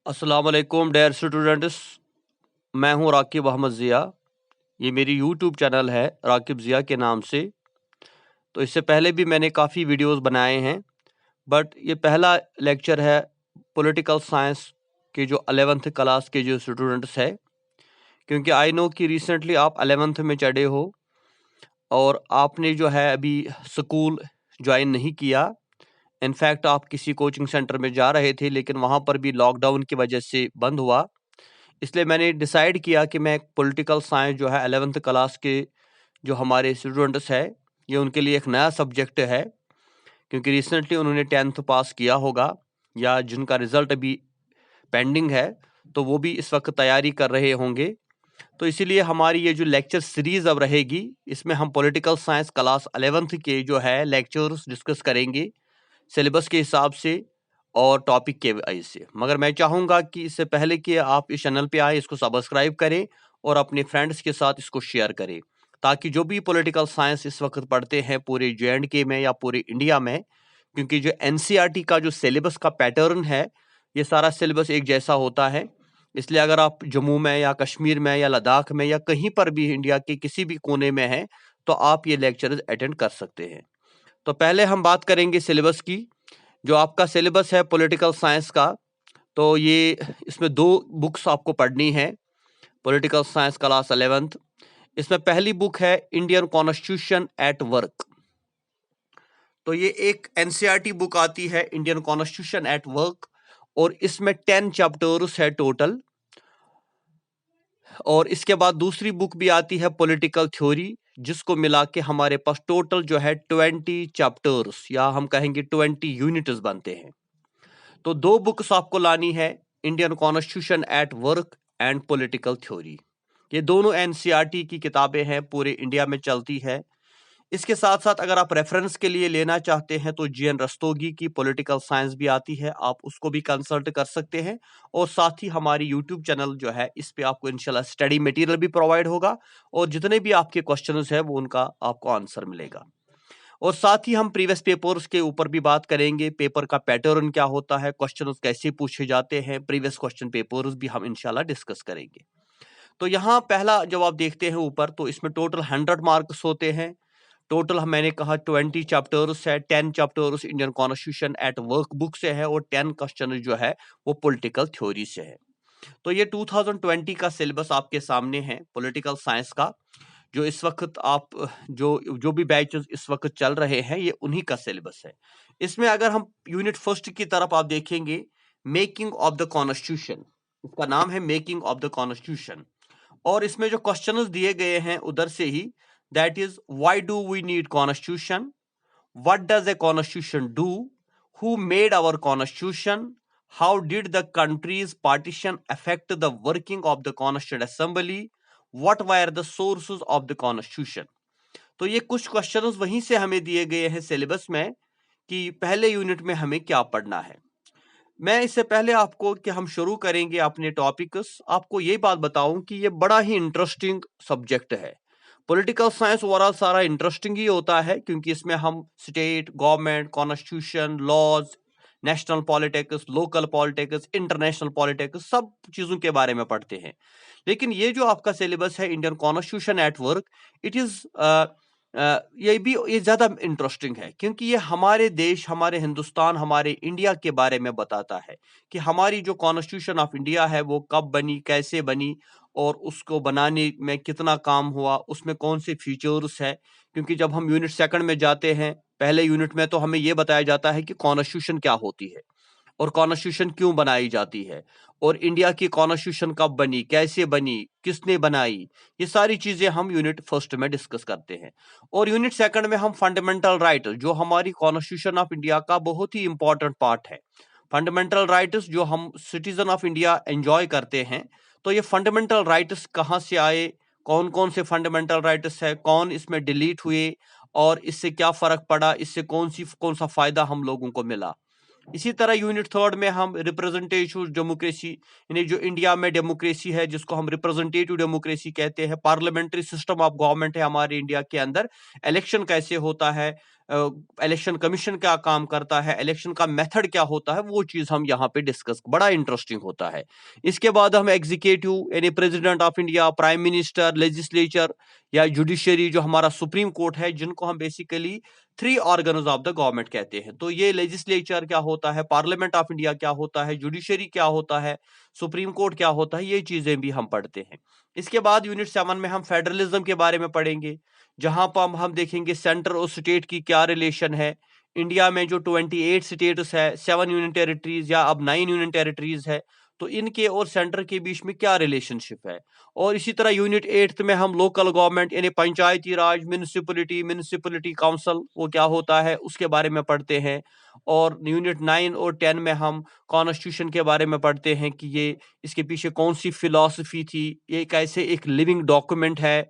अस्सलाम वालेकुम dear students. मैं हूं राकिब अहमद ज़िया। ये मेरी यूट्यूब चैनल है राकिब ज़िया के नाम से। तो इससे पहले भी मैंने काफ़ी वीडियोस बनाए हैं, बट ये पहला लेक्चर है पॉलिटिकल साइंस के जो 11th क्लास के जो स्टूडेंट्स है, क्योंकि आई नो कि रिसेंटली आप 11th में चढ़े हो और आपने जो है अभी स्कूल ज्वाइन नहीं किया। इनफैक्ट आप किसी कोचिंग सेंटर में जा रहे थे, लेकिन वहाँ पर भी लॉकडाउन की वजह से बंद हुआ। इसलिए मैंने डिसाइड किया कि मैं पॉलिटिकल साइंस जो है 11th क्लास के जो हमारे स्टूडेंट्स है, ये उनके लिए एक नया सब्जेक्ट है, क्योंकि रिसेंटली उन्होंने 10th पास किया होगा या जिनका रिजल्ट अभी पेंडिंग है, तो वो भी इस वक्त तैयारी कर रहे होंगे। तो इसीलिए हमारी ये जो लेक्चर सीरीज अब रहेगी, इसमें हम पॉलिटिकल साइंस क्लास 11th के जो है लेक्चर्स डिस्कस करेंगे सिलेबस के हिसाब से और टॉपिक के वाइज से। मगर मैं चाहूँगा कि इससे पहले कि आप इस चैनल पे आए, इसको सब्सक्राइब करें और अपने फ्रेंड्स के साथ इसको शेयर करें, ताकि जो भी पॉलिटिकल साइंस इस वक्त पढ़ते हैं पूरे JNK में या पूरे इंडिया में, क्योंकि जो NCERT का जो सिलेबस का पैटर्न है, ये सारा सिलेबस एक जैसा होता है। इसलिए अगर आप जम्मू में या कश्मीर में या लद्दाख में या कहीं पर भी इंडिया के किसी भी कोने में हैं, तो आप ये लेक्चर्स अटेंड कर सकते हैं। तो पहले हम बात करेंगे सिलेबस की। जो आपका सिलेबस है पॉलिटिकल साइंस का, तो ये इसमें 2 बुक्स आपको पढ़नी है पॉलिटिकल साइंस क्लास 11th। इसमें पहली बुक है इंडियन कॉन्स्टिट्यूशन एट वर्क। तो ये एक NCERT बुक आती है, इंडियन कॉन्स्टिट्यूशन एट वर्क, और इसमें 10 चैप्टर्स है टोटल। और इसके बाद दूसरी बुक भी आती है पॉलिटिकल थ्योरी, जिसको मिला के हमारे पास टोटल जो है 20 चैप्टर्स या हम कहेंगे 20 यूनिट्स बनते हैं। तो 2 बुक्स आपको लानी है, Indian constitution at work and political theory. ये दोनों NCERT की किताबें हैं, पूरे इंडिया में चलती है। इसके साथ साथ अगर आप रेफरेंस के लिए लेना चाहते हैं तो GN रस्तोगी की पॉलिटिकल साइंस भी आती है, आप उसको भी कंसल्ट कर सकते हैं। और साथ ही हमारी यूट्यूब चैनल जो है, इस पे आपको इंशाल्लाह स्टडी मटेरियल भी प्रोवाइड होगा और जितने भी आपके क्वेश्चंस है वो उनका आपको आंसर मिलेगा। और साथ ही हम प्रीवियस पेपर्स के ऊपर भी बात करेंगे, पेपर का पैटर्न क्या होता है, क्वेश्चंस कैसे पूछे जाते हैं, प्रीवियस क्वेश्चन पेपर्स भी हम इंशाल्लाह डिस्कस करेंगे। तो यहाँ पहला जब आप देखते हैं ऊपर, तो इसमें टोटल 100 मार्क्स होते हैं। टोटल मैंने कहा 20 चैप्टर्स है, 10 chapters Indian constitution at work book से है और 10 क्वेश्चन जो है वो पॉलिटिकल थ्योरी से है। तो ये 2020 का सिलेबस आपके सामने है पॉलिटिकल साइंस का। जो इस वक्त आप जो जो भी बैचेस इस वक्त चल रहे हैं, ये उन्हीं का सिलेबस है। इसमें अगर हम यूनिट फर्स्ट की तरफ आप देखेंगे, मेकिंग ऑफ द कॉन्स्टिट्यूशन, इसका नाम है मेकिंग ऑफ द कॉन्स्टिट्यूशन। और इसमें जो क्वेश्चंस दिए गए हैं उधर से ही, that is why do we need constitution, what does a constitution do, who made our constitution, how did the country's partition affect the working of the constituent assembly, what were the sources of the constitution. तो ये कुछ questions वहीं से हमें दिए गए हैं syllabus में कि पहले यूनिट में हमें क्या पढ़ना है। मैं इससे पहले आपको कि हम शुरू करेंगे अपने टॉपिक्स, आपको ये बात बताऊं कि ये बड़ा ही इंटरेस्टिंग सब्जेक्ट है। पॉलिटिकल साइंस ओवरऑल सारा इंटरेस्टिंग ही होता है, क्योंकि इसमें हम state, government, constitution, laws, national politics, local politics, international politics, सब चीज़ों के बारे में पढ़ते हैं। लेकिन ये जो आपका सिलेबस है Indian constitution at work, it is ये ज़्यादा इंटरेस्टिंग है, क्योंकि ये हमारे देश, हमारे हिंदुस्तान, हमारे इंडिया के बारे में बताता है कि हमारी जो कॉन्स्टिट्यूशन ऑफ इंडिया है वो कब बनी, कैसे बनी और उसको बनाने में कितना काम हुआ, उसमें कौन से फीचर्स है। क्योंकि जब हम यूनिट सेकंड में जाते हैं, पहले यूनिट में तो हमें ये बताया जाता है कि कॉन्स्टिट्यूशन क्या होती है और कॉन्स्टिट्यूशन क्यों बनाई जाती है और इंडिया की कॉन्स्टिट्यूशन कब बनी, कैसे बनी, किसने बनाई, ये सारी चीजें हम यूनिट फर्स्ट में डिस्कस करते हैं। और यूनिट सेकंड में हम फंडामेंटल राइट, जो हमारी कॉन्स्टिट्यूशन ऑफ इंडिया का बहुत ही इंपॉर्टेंट पार्ट है, फंडामेंटल राइट्स जो हम सिटीजन ऑफ इंडिया एंजॉय करते हैं, तो ये फंडामेंटल राइट्स कहाँ से आए, कौन कौन से फंडामेंटल राइट्स है, कौन इसमें डिलीट हुए और इससे क्या फर्क पड़ा, इससे कौन सा फायदा हम लोगों को मिला। इसी तरह यूनिट थर्ड में हम रिप्रेजेंटेटिव डेमोक्रेसी, यानी जो इंडिया में डेमोक्रेसी है, जिसको हम रिप्रेजेंटेटिव डेमोक्रेसी कहते हैं, पार्लियामेंट्री सिस्टम ऑफ गवर्नमेंट है हमारे इंडिया के अंदर, इलेक्शन कैसे होता है, इलेक्शन कमीशन क्या काम करता है, इलेक्शन का मेथड क्या होता है, वो चीज हम यहाँ पे डिस्कस, बड़ा इंटरेस्टिंग होता है। इसके बाद हम एग्जीक्यूटिव यानी president of India, prime minister, legislature या जुडिशरी जो हमारा सुप्रीम कोर्ट है, जिनको हम basically 3 organs of the government कहते हैं। तो ये लेजिस्लेचर क्या होता है, पार्लियामेंट ऑफ इंडिया क्या होता है, जुडिशरी क्या होता है, सुप्रीम कोर्ट क्या होता है, ये चीजें भी हम पढ़ते हैं। इसके बाद यूनिट 7 में हम फेडरलिज्म के बारे में पढ़ेंगे, जहां पर हम देखेंगे सेंटर और स्टेट की क्या रिलेशन है। इंडिया में जो 28 स्टेट्स है, 7 यूनियन टेरिटरीज या अब 9 यूनियन टेरिटरीज है, तो इनके और सेंटर के बीच में क्या रिलेशनशिप है। और इसी तरह यूनिट 8 में हम लोकल गवर्नमेंट यानी पंचायती राज, म्यूनिसिपलिटी काउंसिल वो क्या होता है उसके बारे में पढ़ते हैं। और यूनिट 9 और 10 में हम कॉन्स्टिट्यूशन के बारे में पढ़ते हैं कि ये इसके पीछे कौन सी फिलॉसफी थी, ये कैसे एक लिविंग डॉक्यूमेंट है,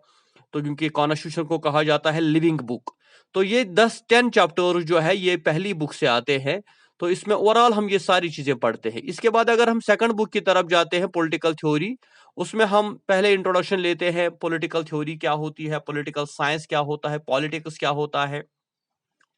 तो क्योंकि कॉन्स्टिट्यूशन को कहा जाता है लिविंग बुक। तो ये 10 चैप्टर जो है ये पहली बुक से आते हैं, तो इसमें ओवरऑल हम ये सारी चीजें पढ़ते हैं। इसके बाद अगर हम सेकंड बुक की तरफ जाते हैं, पॉलिटिकल थ्योरी, उसमें हम पहले इंट्रोडक्शन लेते हैं, पॉलिटिकल थ्योरी क्या होती है, पॉलिटिकल साइंस क्या होता है, पॉलिटिक्स क्या होता है,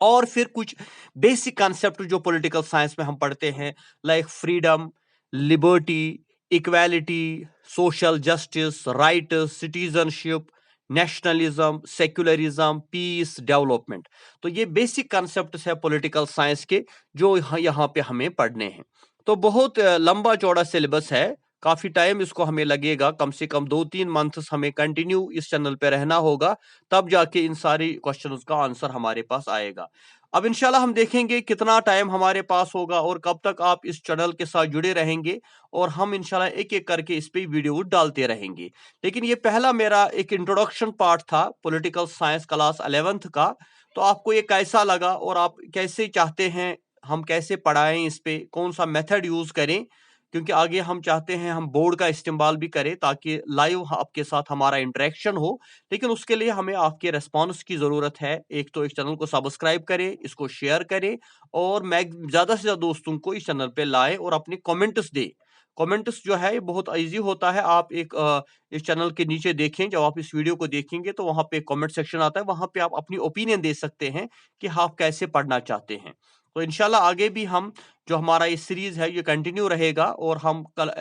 और फिर कुछ बेसिक कॉन्सेप्ट जो पॉलिटिकल साइंस में हम पढ़ते हैं, like freedom, liberty, equality, social justice, right, citizenship, nationalism, secularism, peace, development. तो ये बेसिक कॉन्सेप्ट्स है पॉलिटिकल साइंस के, जो यहाँ पे हमें पढ़ने हैं। तो बहुत लंबा चौड़ा सिलेबस है, काफी टाइम इसको हमें लगेगा, कम से कम 2-3 मंथ्स हमें कंटिन्यू इस चैनल पे रहना होगा, तब जाके इन सारी क्वेश्चंस का आंसर हमारे पास आएगा। अब इंशाल्लाह हम देखेंगे कितना टाइम हमारे पास होगा और कब तक आप इस चैनल के साथ जुड़े रहेंगे, और हम इंशाल्लाह एक एक करके इस पे वीडियो डालते रहेंगे। लेकिन ये पहला मेरा एक इंट्रोडक्शन पार्ट था पॉलिटिकल साइंस क्लास 11th का। तो आपको ये कैसा लगा और आप कैसे चाहते हैं हम कैसे पढ़ाएं, इस पे कौन सा मेथड यूज करें, क्योंकि आगे हम चाहते हैं हम बोर्ड का इस्तेमाल भी करें ताकि लाइव आपके साथ हमारा इंटरेक्शन हो। लेकिन उसके लिए हमें आपके रेस्पॉन्स की जरूरत है। एक तो इस चैनल को सब्सक्राइब करें, इसको शेयर करें, और मैं ज्यादा से ज्यादा दोस्तों को इस चैनल पे लाएं और अपने कमेंट्स दें। कमेंट्स जो है ये बहुत इजी होता है। आप एक इस चैनल के नीचे देखें, जब आप इस वीडियो को देखेंगे तो वहां पे कमेंट सेक्शन आता है, वहां पे आप अपनी ओपिनियन दे सकते हैं कि आप कैसे पढ़ना चाहते हैं। तो इंशाल्लाह आगे भी हम जो हमारा ये सीरीज है ये कंटिन्यू रहेगा, और हम कल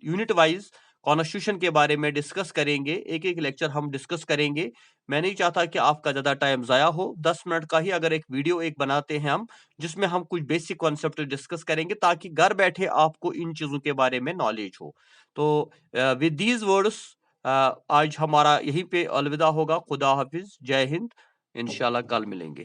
यूनिट वाइज कॉन्स्टिट्यूशन के बारे में डिस्कस करेंगे, एक एक लेक्चर हम डिस्कस करेंगे। मैं नहीं चाहता कि आपका ज्यादा टाइम जाया हो, 10 मिनट का ही अगर एक वीडियो एक बनाते हैं हम, जिसमें हम कुछ बेसिक कॉन्सेप्ट डिस्कस करेंगे, ताकि घर बैठे आपको इन चीजों के बारे में नॉलेज हो। तो विद दीज वर्ड्स आज हमारा यहीं पे अलविदा होगा। खुदा हाफिज, जय हिंद, इंशाल्लाह कल मिलेंगे।